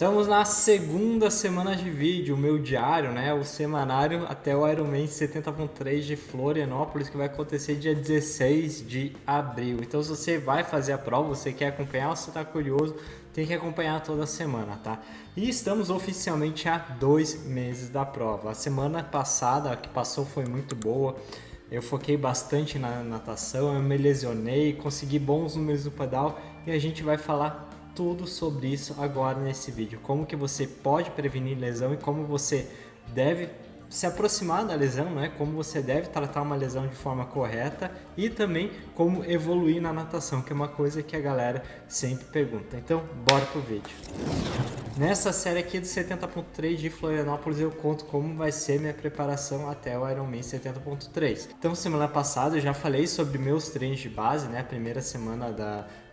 Estamos na segunda semana de vídeo, o meu diário, né? O semanário até o Ironman 70.3 de Florianópolis, que vai acontecer dia 16 de abril. Então, se você vai fazer a prova, você quer acompanhar, ou você está curioso, tem que acompanhar toda semana, tá? E estamos oficialmente há 2 meses da prova. A semana passada, a que passou, foi muito boa. Eu foquei bastante na natação, eu me lesionei, consegui bons números no pedal e a gente vai falar tudo sobre isso agora nesse vídeo. Como que você pode prevenir lesão e como você deve se aproximar da lesão, né? Como você deve tratar uma lesão de forma correta e também como evoluir na natação, que é uma coisa que a galera sempre pergunta. Então, bora pro vídeo. Nessa série aqui do 70.3 de Florianópolis eu conto como vai ser minha preparação até o Ironman 70.3. Então semana passada eu já falei sobre meus treinos de base, né, a primeira semana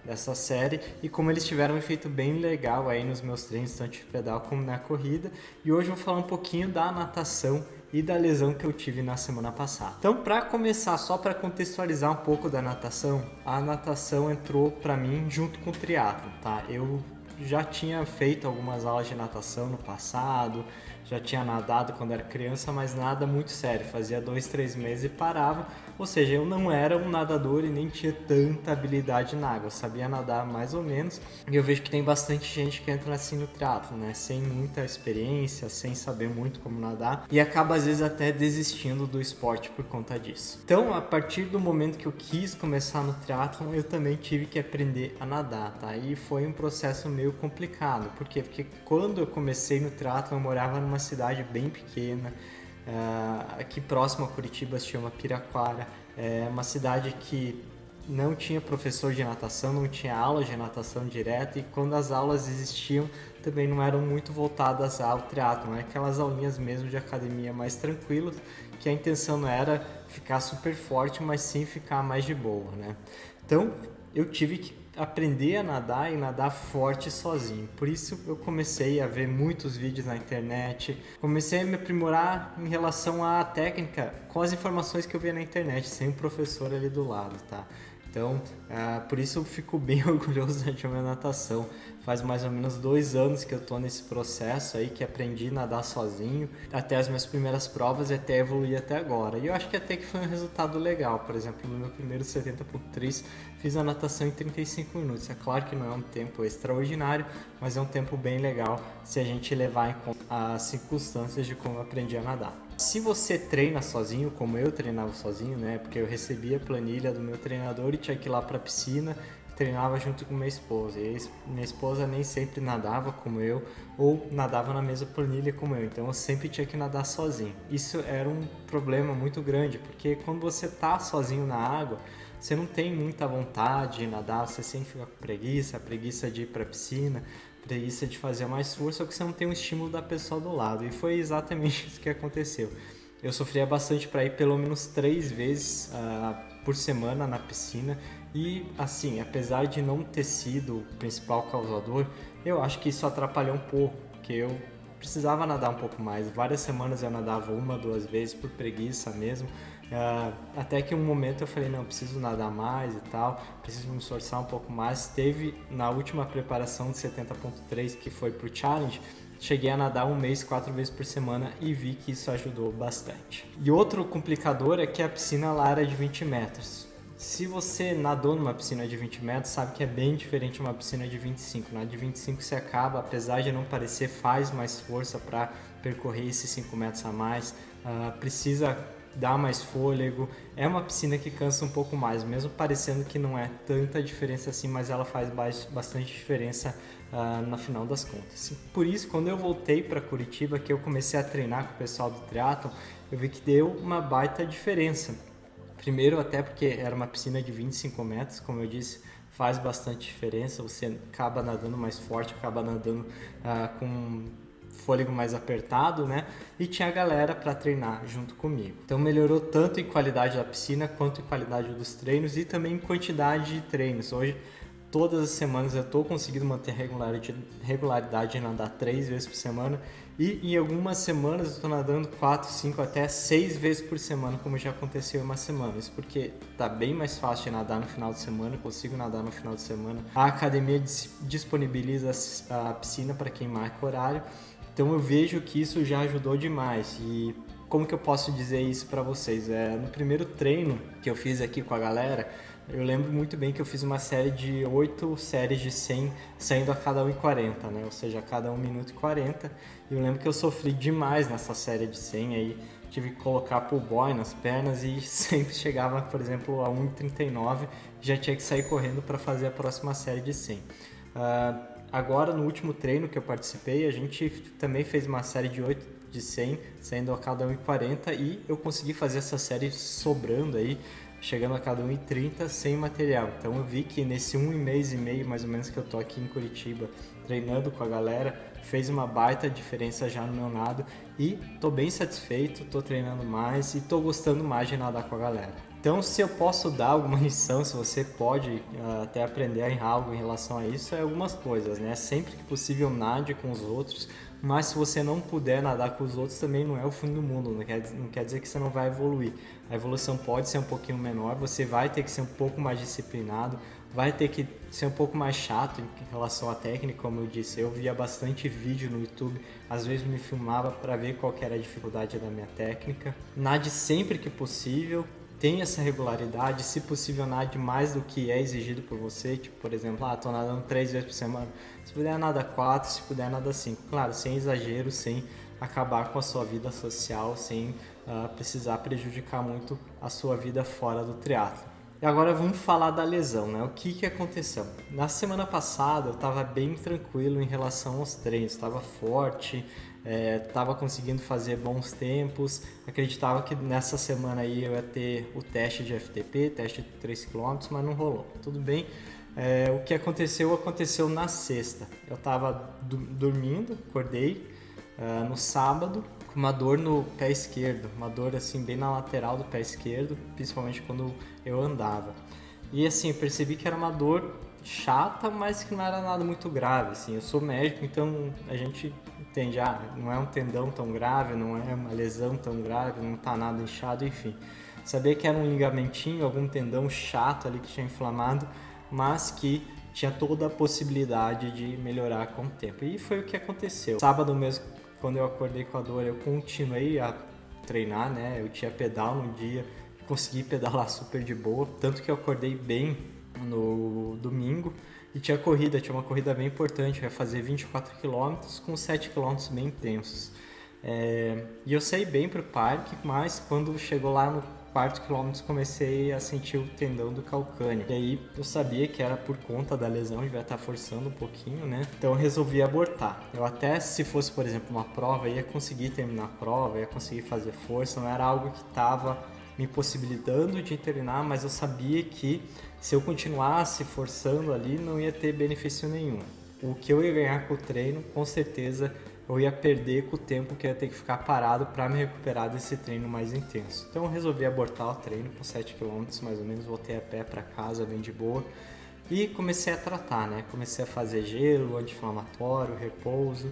dessa série, e como eles tiveram um efeito bem legal aí nos meus treinos, tanto de pedal como na corrida. E hoje eu vou falar um pouquinho da natação e da lesão que eu tive na semana passada. Então, para começar, só para contextualizar um pouco da natação, a natação entrou para mim junto com o triatlo, tá? Eu já tinha feito algumas aulas de natação no passado, já tinha nadado quando era criança, mas nada muito sério, fazia 2, 3 meses e parava, ou seja, eu não era um nadador e nem tinha tanta habilidade na água, eu sabia nadar mais ou menos, e eu vejo que tem bastante gente que entra assim no triatlo, né, sem muita experiência, sem saber muito como nadar, e acaba às vezes até desistindo do esporte por conta disso. Então, a partir do momento que eu quis começar no triatlo, eu também tive que aprender a nadar, tá, e foi um processo meio complicado. Por quê? Porque quando eu comecei no triatlo eu morava numa cidade bem pequena, aqui próximo a Curitiba, se chama Piraquara, é uma cidade que não tinha professor de natação, não tinha aulas de natação direta, e quando as aulas existiam também não eram muito voltadas ao triatlo, né? Aquelas aulinhas mesmo de academia mais tranquilas, que a intenção não era ficar super forte, mas sim ficar mais de boa, né? Então eu tive que aprender a nadar e nadar forte sozinho. Por isso eu comecei a ver muitos vídeos na internet, comecei a me aprimorar em relação à técnica com as informações que eu via na internet, sem um professor ali do lado, tá? Então, por isso eu fico bem orgulhoso da minha natação. Faz mais ou menos 2 anos que eu tô nesse processo aí, que aprendi a nadar sozinho, até as minhas primeiras provas e até evoluir até agora. E eu acho que até que foi um resultado legal. Por exemplo, no meu primeiro 70.3, fiz a natação em 35 minutos. É claro que não é um tempo extraordinário, mas é um tempo bem legal se a gente levar em conta as circunstâncias de como eu aprendi a nadar. Se você treina sozinho, como eu treinava sozinho, né? Porque eu recebia a planilha do meu treinador e tinha que ir lá para a piscina, treinava junto com minha esposa. E minha esposa nem sempre nadava como eu, ou nadava na mesma planilha como eu. Então eu sempre tinha que nadar sozinho. Isso era um problema muito grande, porque quando você tá sozinho na água, você não tem muita vontade de nadar, você sempre fica com preguiça de ir para a piscina, preguiça de fazer mais força, ou que você não tem um estímulo da pessoa do lado. E foi exatamente isso que aconteceu. Eu sofria bastante para ir pelo menos 3 vezes por semana na piscina. E assim, apesar de não ter sido o principal causador, eu acho que isso atrapalhou um pouco, porque eu precisava nadar um pouco mais. Várias semanas eu nadava 1, 2 vezes por preguiça mesmo. Até que um momento eu falei, não, preciso nadar mais e tal, preciso me esforçar um pouco mais. Teve na última preparação de 70.3, que foi pro Challenge, cheguei a nadar 1 mês, 4 vezes por semana e vi que isso ajudou bastante. E outro complicador é que a piscina lá era de 20 metros. Se você nadou numa piscina de 20 metros, sabe que é bem diferente de uma piscina de 25. Na de 25 você acaba, apesar de não parecer, faz mais força para percorrer esses 5 metros a mais, precisa dar mais fôlego. É uma piscina que cansa um pouco mais, mesmo parecendo que não é tanta diferença assim, mas ela faz bastante diferença no final das contas. Por isso, quando eu voltei para Curitiba, que eu comecei a treinar com o pessoal do triatlon, eu vi que deu uma baita diferença. Primeiro, até porque era uma piscina de 25 metros, como eu disse, faz bastante diferença, você acaba nadando mais forte, acaba nadando com fôlego mais apertado, né? E tinha a galera para treinar junto comigo. Então melhorou tanto em qualidade da piscina quanto em qualidade dos treinos e também em quantidade de treinos. Hoje todas as semanas eu estou conseguindo manter regularidade de nadar 3 vezes por semana, e em algumas semanas eu estou nadando 4, 5, até 6 vezes por semana, como já aconteceu em uma semana. Isso porque tá bem mais fácil de nadar no final de semana, eu consigo nadar no final de semana. A academia disponibiliza a piscina para quem marca horário, então eu vejo que isso já ajudou demais. E como que eu posso dizer isso para vocês? No primeiro treino que eu fiz aqui com a galera, eu lembro muito bem que eu fiz uma série de 8 séries de 100, saindo a cada 1,40, né? Ou seja, a cada 1 minuto e 40. E eu lembro que eu sofri demais nessa série de 100, aí tive que colocar pull boy nas pernas e sempre chegava, por exemplo, a 1,39, já tinha que sair correndo para fazer a próxima série de 100. Agora, no último treino que eu participei, a gente também fez uma série de 8 de 100, saindo a cada 1,40, e eu consegui fazer essa série sobrando aí, chegando a cada 1,30 sem material. Então eu vi que nesse 1 mês e meio mais ou menos que eu tô aqui em Curitiba treinando com a galera, fez uma baita diferença já no meu nado, e tô bem satisfeito, tô treinando mais e tô gostando mais de nadar com a galera. Então, se eu posso dar alguma lição, se você pode até aprender algo em relação a isso, é algumas coisas, né? Sempre que possível, nade com os outros, mas se você não puder nadar com os outros, também não é o fim do mundo, não quer dizer que você não vai evoluir. A evolução pode ser um pouquinho menor, você vai ter que ser um pouco mais disciplinado, vai ter que ser um pouco mais chato em relação à técnica, como eu disse. Eu via bastante vídeo no YouTube, às vezes me filmava para ver qual que era a dificuldade da minha técnica. Nade sempre que possível, tenha essa regularidade, se possível nade mais do que é exigido por você, tipo, por exemplo, tô nadando 3 vezes por semana, se puder nada 4, se puder nada 5, claro, sem exagero, sem acabar com a sua vida social, sem precisar prejudicar muito a sua vida fora do triatlo. E agora vamos falar da lesão, né? O que aconteceu? Na semana passada eu estava bem tranquilo em relação aos treinos, estava forte, estava conseguindo fazer bons tempos, acreditava que nessa semana aí eu ia ter o teste de FTP, teste de 3 km, mas não rolou. Tudo bem, o que aconteceu na sexta. Eu estava dormindo, acordei no sábado, com uma dor no pé esquerdo, uma dor assim bem na lateral do pé esquerdo, principalmente quando eu andava. E assim, eu percebi que era uma dor chata, mas que não era nada muito grave, assim. Eu sou médico, então a gente entende, não é um tendão tão grave, não é uma lesão tão grave, não tá nada inchado, enfim. Sabia que era um ligamentinho, algum tendão chato ali que tinha inflamado, mas que tinha toda a possibilidade de melhorar com o tempo. E foi o que aconteceu. Sábado mesmo, quando eu acordei com a dor, eu continuei a treinar, né? Eu tinha pedal no dia, consegui pedalar super de boa, tanto que eu acordei bem no domingo e tinha uma corrida bem importante, eu ia fazer 24 km com 7 km bem intensos. E eu saí bem pro parque, mas quando chegou lá no quarto quilômetro comecei a sentir o tendão do calcâneo. E aí eu sabia que era por conta da lesão, devia estar forçando um pouquinho, né? Então eu resolvi abortar. Eu até, se fosse, por exemplo, uma prova, ia conseguir terminar a prova, ia conseguir fazer força, não era algo que estava me possibilitando de treinar, mas eu sabia que se eu continuasse forçando ali, não ia ter benefício nenhum. O que eu ia ganhar com o treino, com certeza, eu ia perder com o tempo que eu ia ter que ficar parado para me recuperar desse treino mais intenso. Então eu resolvi abortar o treino com 7 km mais ou menos, voltei a pé para casa bem de boa e comecei a tratar, né? Comecei a fazer gelo, anti-inflamatório, repouso,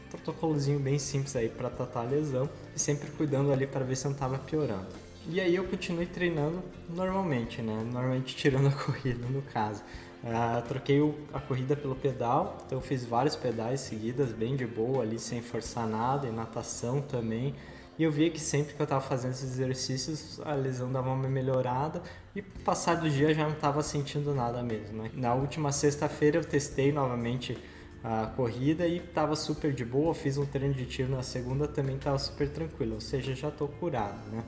protocolozinho bem simples aí para tratar a lesão e sempre cuidando ali para ver se não estava piorando. E aí eu continuei treinando normalmente, né? Normalmente tirando a corrida no caso. Troquei a corrida pelo pedal, então eu fiz vários pedais seguidas, bem de boa ali, sem forçar nada, e natação também. E eu via que sempre que eu estava fazendo esses exercícios, a lesão dava uma melhorada e passar do dia já não estava sentindo nada mesmo, né? Na última sexta-feira eu testei novamente a corrida e estava super de boa, fiz um treino de tiro na segunda, também estava super tranquilo, ou seja, já estou curado, né?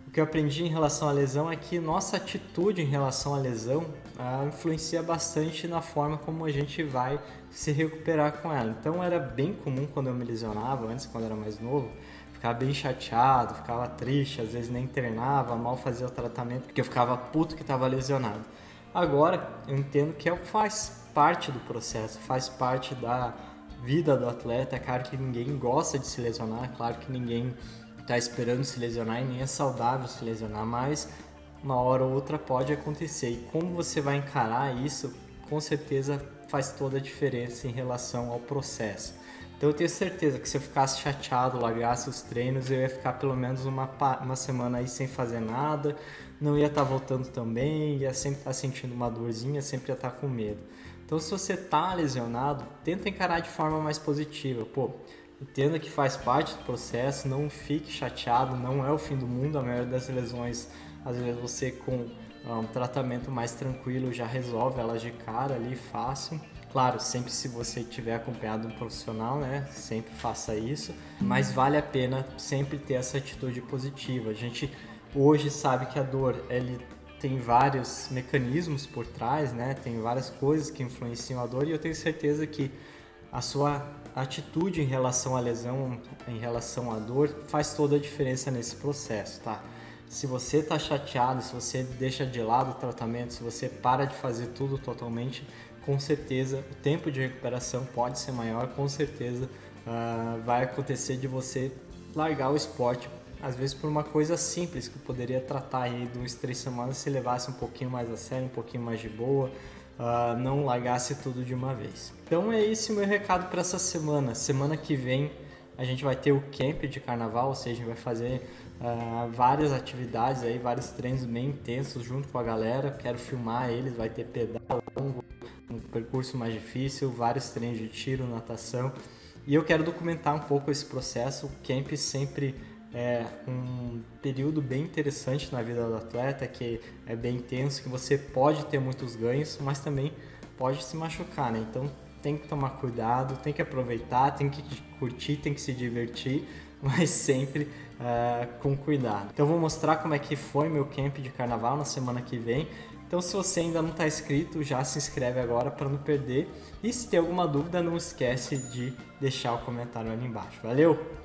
O que eu aprendi em relação à lesão é que nossa atitude em relação à lesão influencia bastante na forma como a gente vai se recuperar com ela. Então era bem comum quando eu me lesionava, antes quando eu era mais novo, ficava bem chateado, ficava triste, às vezes nem treinava, mal fazia o tratamento porque eu ficava puto que estava lesionado. Agora eu entendo que faz parte do processo, faz parte da vida do atleta. É claro que ninguém gosta de se lesionar, é claro que ninguém está esperando se lesionar e nem é saudável se lesionar, mas uma hora ou outra pode acontecer. E como você vai encarar isso com certeza faz toda a diferença em relação ao processo. Então eu tenho certeza que se eu ficasse chateado, largasse os treinos, eu ia ficar pelo menos uma semana aí sem fazer nada, não ia estar voltando também, ia sempre estar sentindo uma dorzinha, sempre ia estar com medo. Então se você está lesionado, tenta encarar de forma mais positiva. Pô, entenda que faz parte do processo, não fique chateado, não é o fim do mundo. A maioria das lesões, às vezes você com um tratamento mais tranquilo já resolve elas de cara ali, fácil. Claro, sempre se você tiver acompanhado um profissional, né, sempre faça isso, mas vale a pena sempre ter essa atitude positiva. A gente hoje sabe que a dor, ele tem vários mecanismos por trás, né, tem várias coisas que influenciam a dor, e eu tenho certeza que a sua atitude em relação à lesão, em relação à dor, faz toda a diferença nesse processo, tá? Se você está chateado, se você deixa de lado o tratamento, se você para de fazer tudo totalmente, com certeza o tempo de recuperação pode ser maior, com certeza vai acontecer de você largar o esporte, às vezes por uma coisa simples que poderia tratar aí de 2, 3 semanas se levasse um pouquinho mais a sério, um pouquinho mais de boa, não largasse tudo de uma vez. Então é esse o meu recado para essa semana. Semana que vem a gente vai ter o camp de carnaval, ou seja, a gente vai fazer várias atividades aí, vários treinos bem intensos junto com a galera. Quero filmar eles, vai ter pedal longo, um percurso mais difícil, vários treinos de tiro, natação, e eu quero documentar um pouco esse processo. O camp sempre é um período bem interessante na vida do atleta, que é bem intenso, que você pode ter muitos ganhos, mas também pode se machucar, né? Então tem que tomar cuidado, tem que aproveitar, tem que curtir, tem que se divertir, mas sempre com cuidado. Então eu vou mostrar como é que foi meu camp de carnaval na semana que vem. Então se você ainda não está inscrito, já se inscreve agora para não perder. E se tem alguma dúvida, não esquece de deixar o comentário ali embaixo. Valeu!